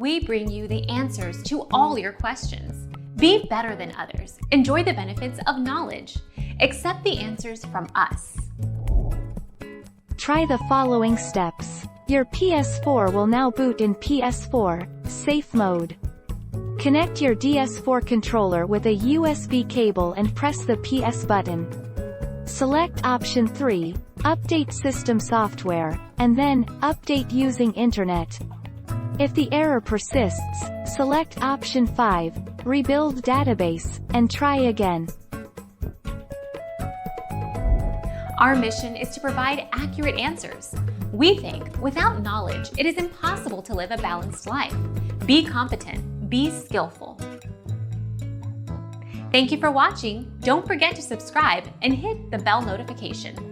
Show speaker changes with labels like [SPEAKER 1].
[SPEAKER 1] We bring you the answers to all your questions. Be better than others. Enjoy the benefits of knowledge. Accept the answers from us.
[SPEAKER 2] Try the following steps. Your PS4 will now boot in PS4 Safe Mode. Connect your DS4 controller with a USB cable and press the PS button. Select option 3, Update System Software, and then, Update using Internet. If the error persists, select option 5, Rebuild Database, and try again.
[SPEAKER 1] Our mission is to provide accurate answers. We think, without knowledge, it is impossible to live a balanced life. Be competent, be skillful. Thank you for watching. Don't forget to subscribe and hit the bell notification.